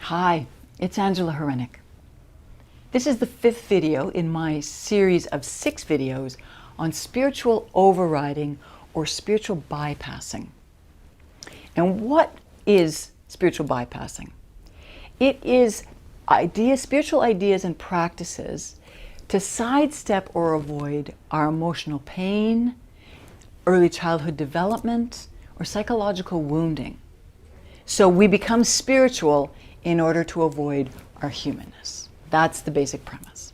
Hi, it's Angela Herenick. This is the 5th video in my series of 6 videos on spiritual overriding or spiritual bypassing. And what is spiritual bypassing? It is spiritual ideas and practices to sidestep or avoid our emotional pain, early childhood development, or psychological wounding. So we become spiritual in order to avoid our humanness. That's the basic premise.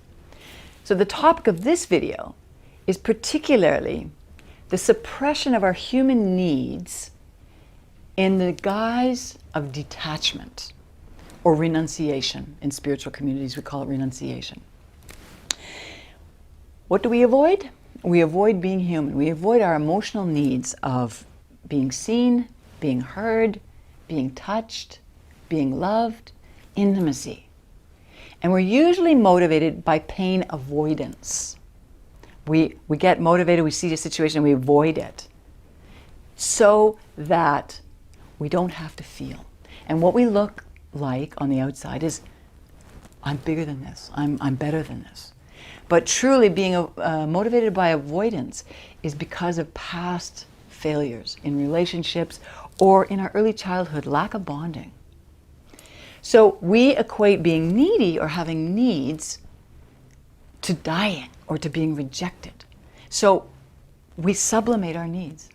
So the topic of this video is particularly the suppression of our human needs in the guise of detachment or renunciation. In spiritual communities, we call it renunciation. What do we avoid? We avoid being human. We avoid our emotional needs of being seen, being heard, being touched, being loved, intimacy. And we're usually motivated by pain avoidance. We get motivated, we see a situation, and we avoid it so that we don't have to feel. And what we look like on the outside is, I'm bigger than this, I'm better than this. But truly being motivated by avoidance is because of past failures in relationships or in our early childhood, lack of bonding. So we equate being needy or having needs to dying or to being rejected. So we sublimate our needs.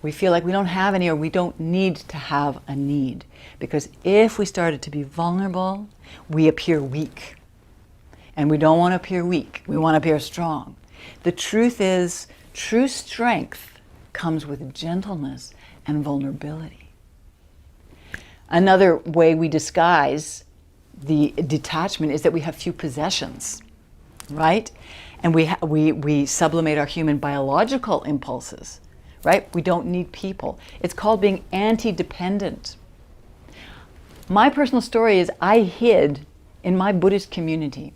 We feel like we don't have any or we don't need to have a need. Because if we started to be vulnerable, we appear weak. And we don't want to appear weak. We want to appear strong. The truth is, true strength comes with gentleness and vulnerability. Another way we disguise the detachment is that we have few possessions, right? And we sublimate our human biological impulses, right? We don't need people. It's called being anti-dependent. My personal story is I hid in my Buddhist community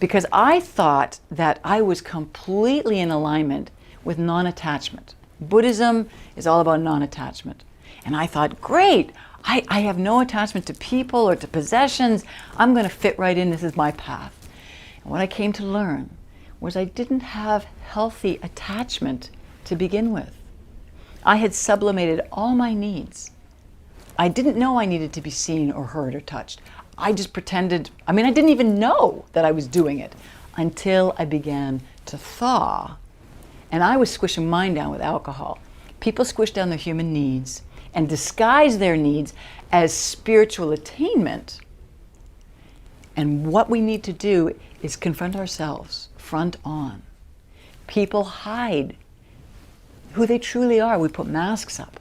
because I thought that I was completely in alignment with non-attachment. Buddhism is all about non-attachment. And I thought, great, I have no attachment to people or to possessions. I'm going to fit right in. This is my path. And what I came to learn was I didn't have healthy attachment to begin with. I had sublimated all my needs. I didn't know I needed to be seen or heard or touched. I just pretended, I didn't even know that I was doing it until I began to thaw. And I was squishing mine down with alcohol. People squish down their human needs and disguise their needs as spiritual attainment. And what we need to do is confront ourselves front on. People hide who they truly are. We put masks up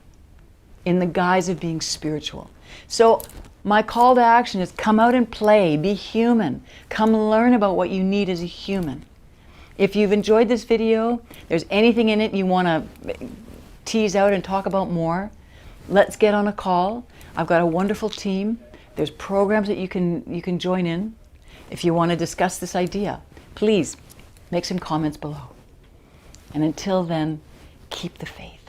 in the guise of being spiritual. So my call to action is come out and play, be human. Come learn about what you need as a human. If you've enjoyed this video, there's anything in it you want to tease out and talk about more, let's get on a call. I've got a wonderful team. There's programs that you can join in. If you want to discuss this idea, please make some comments below. And until then, keep the faith.